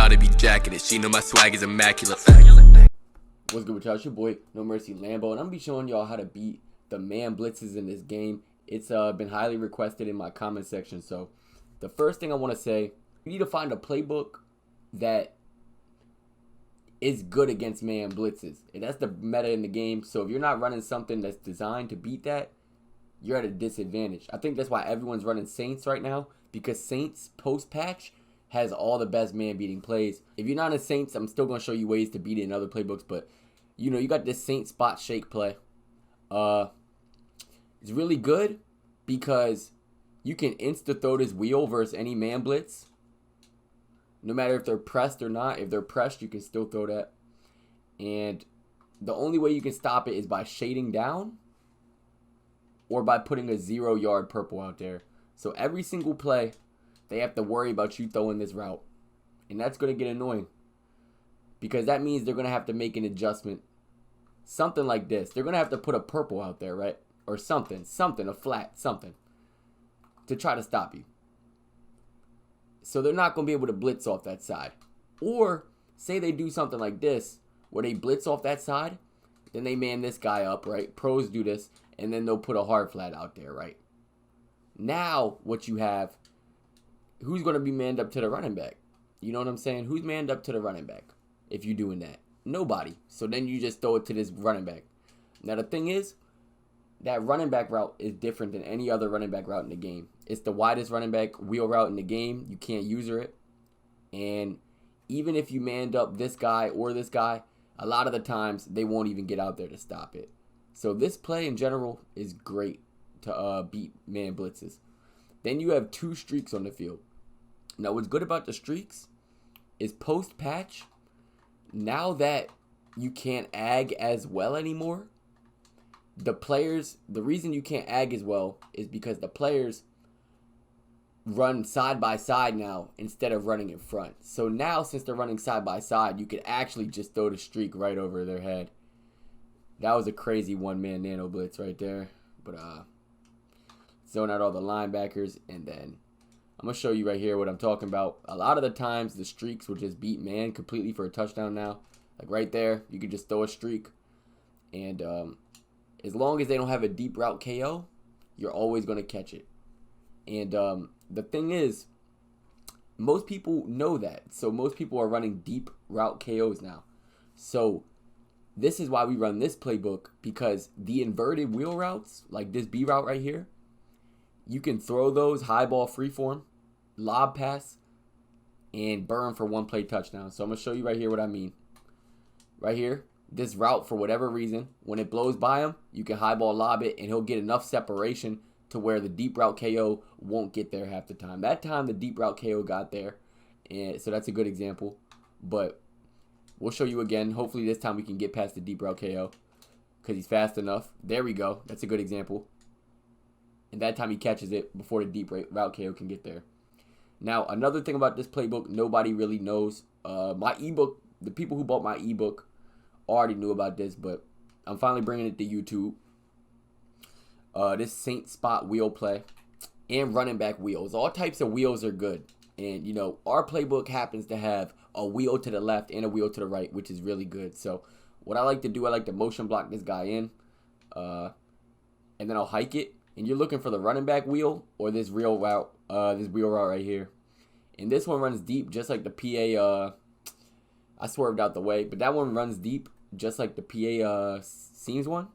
shawty be jacking it. She know my swag is immaculate. What's good with y'all? It's your boy NoMercyLambo, and I'm gonna be showing y'all how to beat the man blitzes in this game. It's been highly requested in my comment section. So the first thing I want to say, you need to find a playbook that is good against man blitzes, and that's the meta in the game. So if you're not running something that's designed to beat that, you're at a disadvantage. I think that's why everyone's running Saints right now, because Saints post patch has all the best man beating plays. If you're not in Saints, I'm still gonna show you ways to beat it in other playbooks, but you know, you got this Saint spot shake play. It's really good because you can insta throw this wheel versus any man blitz, no matter if they're pressed or not. If they're pressed, you can still throw that, and the only way you can stop it is by shading down or by putting a 0-yard purple out there. So every single play, they have to worry about you throwing this route, and that's going to get annoying because that means they're going to have to make an adjustment. Something like this. They're going to have to put a purple out there, right? Or something, a flat, something to try to stop you. So they're not going to be able to blitz off that side. Or say they do something like this where they blitz off that side, then they man this guy up, right? Pros do this, and then they'll put a hard flat out there, right? Now what you have, who's going to be manned up to the running back? You know what I'm saying? Who's manned up to the running back if you're doing that? Nobody. So then you just throw it to this running back. Now the thing is, that running back route is different than any other running back route in the game. It's the widest running back wheel route in the game. You can't user it. And even if you manned up this guy or this guy, a lot of the times they won't even get out there to stop it. So this play in general is great to beat man blitzes. Then you have two streaks on the field. Now what's good about the streaks is post patch, now that you can't ag as well anymore, the reason you can't ag as well is because the players run side by side now instead of running in front. So now, since they're running side by side, you could actually just throw the streak right over their head. That was a crazy one-man nano blitz right there. But zone out all the linebackers, and then I'm going to show you right here what I'm talking about. A lot of the times, the streaks will just beat man completely for a touchdown now. Like right there, you can just throw a streak. And as long as they don't have a deep route KO, you're always going to catch it. And the thing is, most people know that. So most people are running deep route KOs now. So this is why we run this playbook, because the inverted wheel routes, like this B route right here, you can throw those high ball freeform, lob pass, and burn for one play touchdown. So I'm going to show you right here what I mean. Right here, this route, for whatever reason, when it blows by him, you can high ball lob it, and he'll get enough separation to where the deep route KO won't get there half the time. That time the deep route KO got there, and so that's a good example. But we'll show you again. Hopefully this time we can get past the deep route KO because he's fast enough. There we go. That's a good example. And that time he catches it before the deep route KO can get there. Now, another thing about this playbook nobody really knows. My ebook, the people who bought my ebook already knew about this, but I'm finally bringing it to YouTube. This Saint spot wheel play and running back wheels. All types of wheels are good. And, you know, our playbook happens to have a wheel to the left and a wheel to the right, which is really good. So what I like to do, I like to motion block this guy in, and then I'll hike it. And you're looking for the running back wheel or this real route, this wheel route right here. And this one runs deep just like the PA, I swerved out the way, but that one runs deep just like the PA seams one.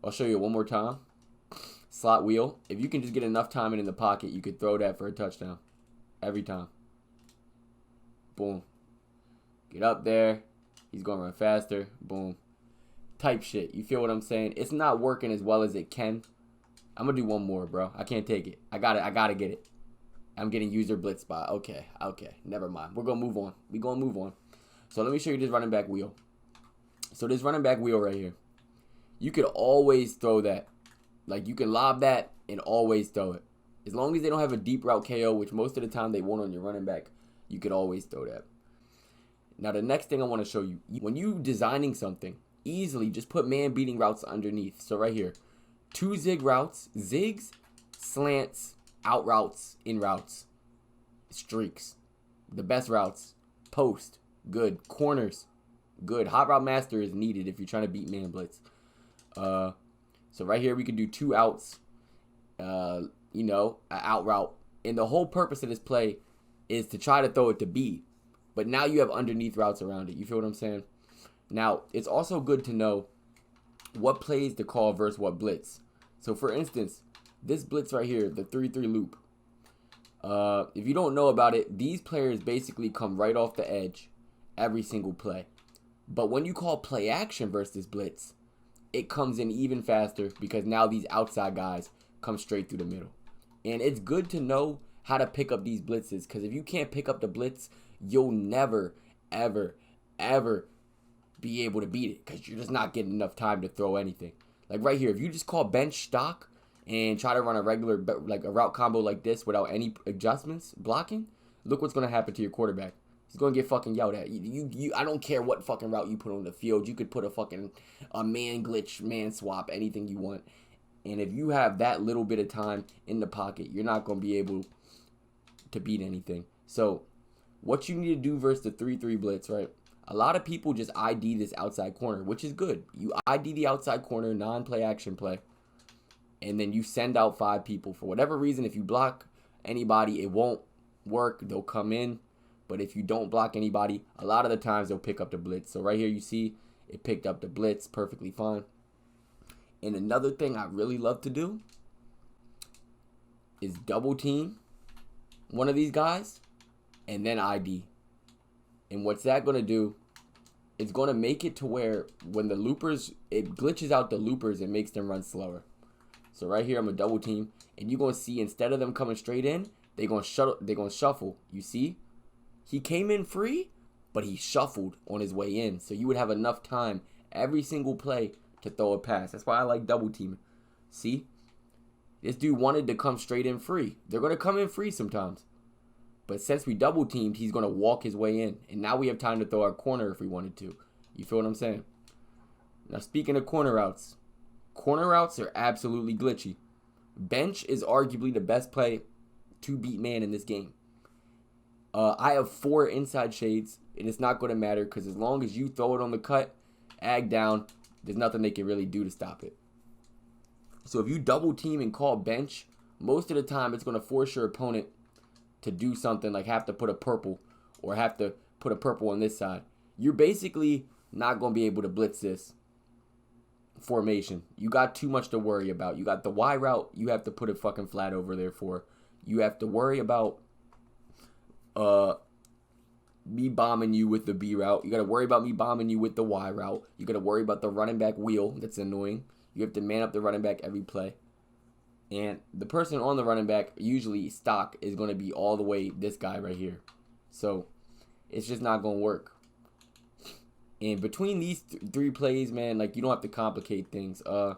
I'll show you one more time. Slot wheel. If you can just get enough timing in the pocket, you could throw that for a touchdown. Every time. Boom. Get up there. He's going to run faster. Boom. Type shit. You feel what I'm saying? It's not working as well as it can. I'm going to do one more, bro. I can't take it. I got to get it. I'm getting user blitz spot. Okay. Never mind. We're going to move on. We're going to move on. So let me show you this running back wheel. So this running back wheel right here. You could always throw that. Like, you can lob that and always throw it. As long as they don't have a deep route KO, which most of the time they won't on your running back, you could always throw that. Now, the next thing I want to show you, when you designing something, easily just put man beating routes underneath. So right here, 2 zig routes, zigs, slants, out routes, in routes, streaks. The best routes. Post, good. Corners, good. Hot route master is needed if you're trying to beat man blitz. So right here we can do 2 outs. You know, an out route. And the whole purpose of this play is to try to throw it to B. But now you have underneath routes around it. You feel what I'm saying? Now, it's also good to know what plays to call versus what blitz. So, for instance, this blitz right here, the 3-3 loop. If you don't know about it, these players basically come right off the edge every single play. But when you call play action versus this blitz, it comes in even faster because now these outside guys come straight through the middle. And it's good to know how to pick up these blitzes, because if you can't pick up the blitz, you'll never, ever, ever be able to beat it, because you're just not getting enough time to throw anything. Like right here, if you just call bench stock and try to run a regular, like a route combo like this without any adjustments, blocking, look what's going to happen to your quarterback. He's going to get fucking yelled at. I don't care what fucking route you put on the field. You could put a man glitch, man swap, anything you want. And if you have that little bit of time in the pocket, you're not going to be able to beat anything. So what you need to do versus the 3-3 blitz, right? A lot of people just ID this outside corner, which is good. You ID the outside corner, non-play action play, and then you send out 5 people. For whatever reason, if you block anybody, it won't work. They'll come in. But if you don't block anybody, a lot of the times they'll pick up the blitz. So right here you see it picked up the blitz perfectly fine. And another thing I really love to do is double team one of these guys and then ID. And what's that going to do? It's going to make it to where when the loopers, it glitches out the loopers and makes them run slower. So right here I'm a double team, and you're going to see instead of them coming straight in, they're going to shuffle. You see? He came in free, but he shuffled on his way in. So you would have enough time every single play to throw a pass. That's why I like double teaming. See? This dude wanted to come straight in free. They're going to come in free sometimes. But since we double teamed, he's going to walk his way in. And now we have time to throw our corner if we wanted to. You feel what I'm saying? Now speaking of corner routes are absolutely glitchy. Bench is arguably the best play to beat man in this game. I have 4 inside shades, and it's not going to matter because as long as you throw it on the cut, ag down, there's nothing they can really do to stop it. So if you double team and call bench, most of the time it's going to force your opponent to do something like have to put a purple or have to put a purple on this side. You're basically not going to be able to blitz this formation. You got too much to worry about. You got the Y route you have to put a fucking flat over there for. You have to worry about me bombing you with the B route. You got to worry about me bombing you with the Y route. You got to worry about the running back wheel. That's annoying. You have to man up the running back every play. And the person on the running back, usually stock, is going to be all the way this guy right here. So it's just not going to work. And between these 3 plays, man, like you don't have to complicate things. You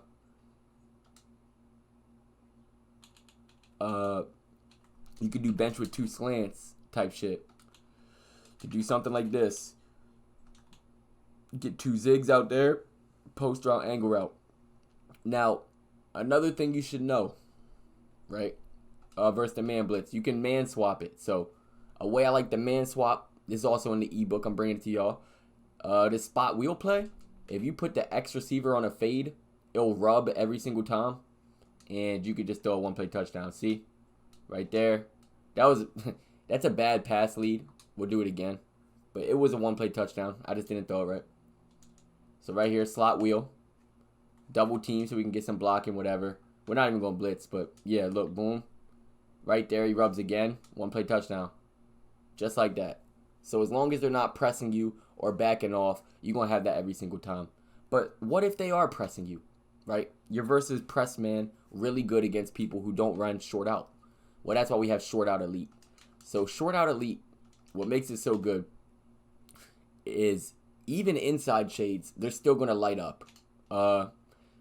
could do bench with 2 slants type shit. To do something like this. Get 2 zigs out there. Post route, angle route. Now, another thing you should know, right? Versus the man blitz. You can man swap it. So, a way I like the man swap, this is also in the ebook. I'm bringing it to y'all. This spot wheel play. If you put the X receiver on a fade, it'll rub every single time. And you could just throw a 1-play touchdown. See? Right there. That's a bad pass lead. We'll do it again. But it was a 1-play touchdown. I just didn't throw it right. So right here, slot wheel. Double team so we can get some blocking, whatever. We're not even going to blitz, but yeah, look, boom. Right there, he rubs again. 1-play touchdown. Just like that. So as long as they're not pressing you or backing off, you're going to have that every single time. But what if they are pressing you, right? Your versus press man, really good against people who don't run short out. Well, that's why we have short out elite. So short out elite, what makes it so good is even inside shades, they're still going to light up.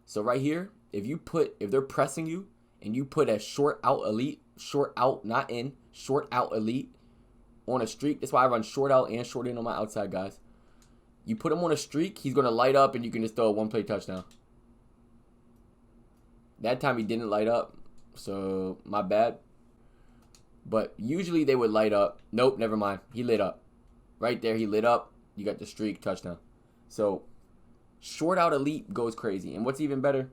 So right here, if they're pressing you and you put a short out elite, short out, not in, short out elite on a streak. That's why I run short out and short in on my outside guys. You put him on a streak, he's going to light up and you can just throw a 1-play touchdown. That time he didn't light up, so my bad. But usually they would light up. Nope, never mind. He lit up. Right there, he lit up. You got the streak, touchdown. So, short out elite goes crazy. And what's even better,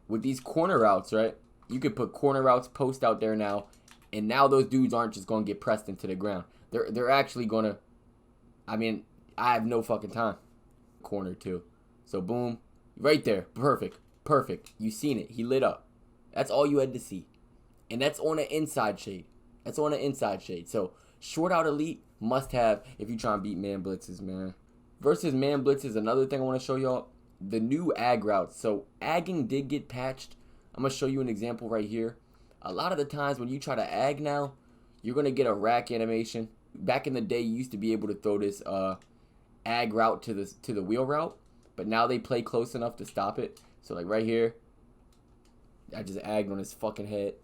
with these corner routes, right? You could put corner routes, post out there now. And now those dudes aren't just going to get pressed into the ground. They're actually going to, I mean, I have no fucking time. Corner too. So, boom. Right there. Perfect. Perfect. You seen it. He lit up. That's all you had to see. And that's on an inside shade. That's on an inside shade. So, short out elite must have if you try and beat man blitzes, man. Versus man blitzes, another thing I want to show y'all. The new ag routes. So, agging did get patched. I'm going to show you an example right here. A lot of the times when you try to ag now, you're going to get a rack animation. Back in the day, you used to be able to throw this ag route to the wheel route. But now they play close enough to stop it. So, like right here, I just agged on his fucking head.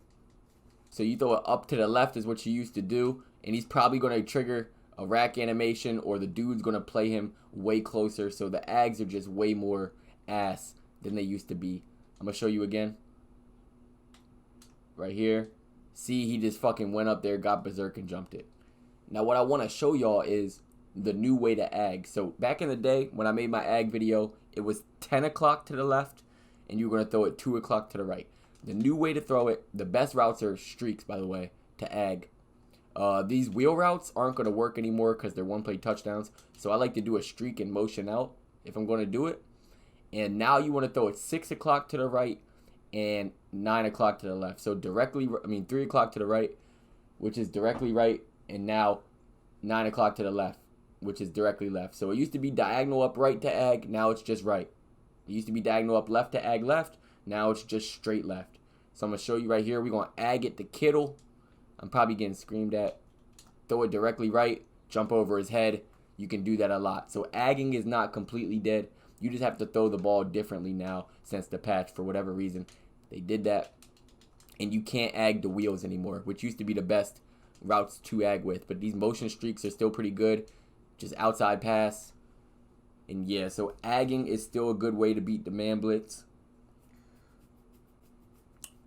So you throw it up to the left is what you used to do. And he's probably going to trigger a rack animation, or the dude's going to play him way closer. So the ags are just way more ass than they used to be. I'm going to show you again. Right here. See, he just fucking went up there, got berserk, and jumped it. Now what I want to show y'all is the new way to ag. So back in the day when I made my ag video, it was 10 o'clock to the left and you were going to throw it 2 o'clock to the right. The new way to throw it, the best routes are streaks, by the way, to ag. These wheel routes aren't going to work anymore because they're one-play touchdowns. So I like to do a streak and motion out if I'm going to do it. And now you want to throw it 6 o'clock to the right and 9 o'clock to the left. So 3 o'clock to the right, which is directly right, and now 9 o'clock to the left, which is directly left. So it used to be diagonal up right to ag, now it's just right. It used to be diagonal up left to ag left, now it's just straight left. So I'm going to show you right here. We're going to ag it to Kittle. I'm probably getting screamed at. Throw it directly right, jump over his head. You can do that a lot. So agging is not completely dead. You just have to throw the ball differently now since the patch. For whatever reason, they did that. And you can't ag the wheels anymore, which used to be the best routes to ag with. But these motion streaks are still pretty good. Just outside pass. And yeah, so agging is still a good way to beat the man blitz.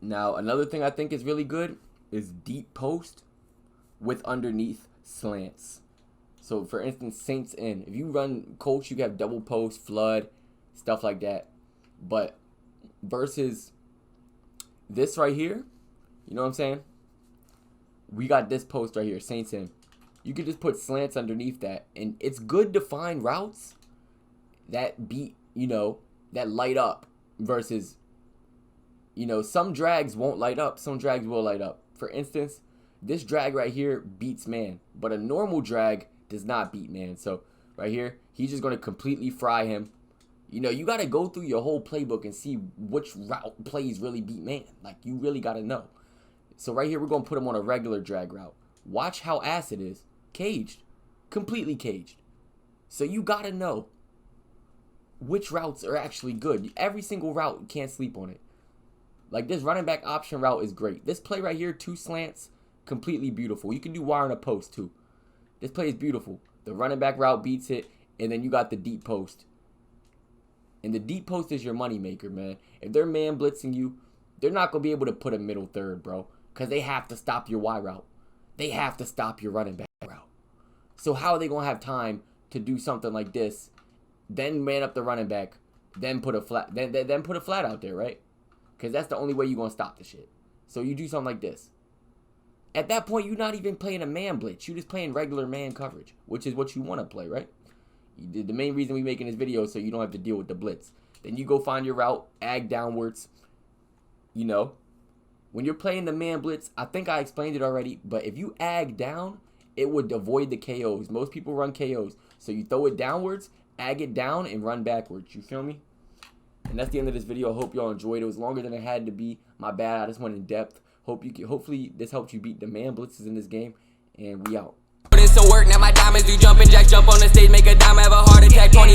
Now, another thing I think is really good is deep post with underneath slants. So, for instance, Saints in. If you run Colts, you have double post, flood, stuff like that. But versus this right here, you know what I'm saying? We got this post right here, Saints in. You could just put slants underneath that. And it's good to find routes that beat, that light up versus, some drags won't light up. Some drags will light up. For instance, this drag right here beats man. But a normal drag does not beat man. So right here, he's just going to completely fry him. You got to go through your whole playbook and see which route plays really beat man. Like, you really got to know. So right here, we're going to put him on a regular drag route. Watch how ass it is. Caged. Completely caged. So you got to know which routes are actually good. Every single route, you can't sleep on it. Like, this running back option route is great. This play right here, 2 slants, completely beautiful. You can do wire on a post, too. This play is beautiful. The running back route beats it, and then you got the deep post. And the deep post is your moneymaker, man. If they're man blitzing you, they're not going to be able to put a middle third, bro. Because they have to stop your Y route. They have to stop your running back route. So how are they going to have time to do something like this, then man up the running back, then put a flat, then put a flat out there, right? Because that's the only way you're going to stop the shit. So you do something like this. At that point, you're not even playing a man blitz. You're just playing regular man coverage, which is what you want to play, right? The main reason we're making this video is so you don't have to deal with the blitz. Then you go find your route, ag downwards. When you're playing the man blitz, I think I explained it already, but if you ag down, it would avoid the KOs. Most people run KOs. So you throw it downwards, ag it down, and run backwards. You feel me? And that's the end of this video. I hope y'all enjoyed it. It was longer than it had to be. My bad. I just went in depth. Hopefully this helped you beat the man blitzes in this game. And we out. Put in some work, now my diamonds do jumping jacks, jump on the stage, make a dime, have a heart attack. 21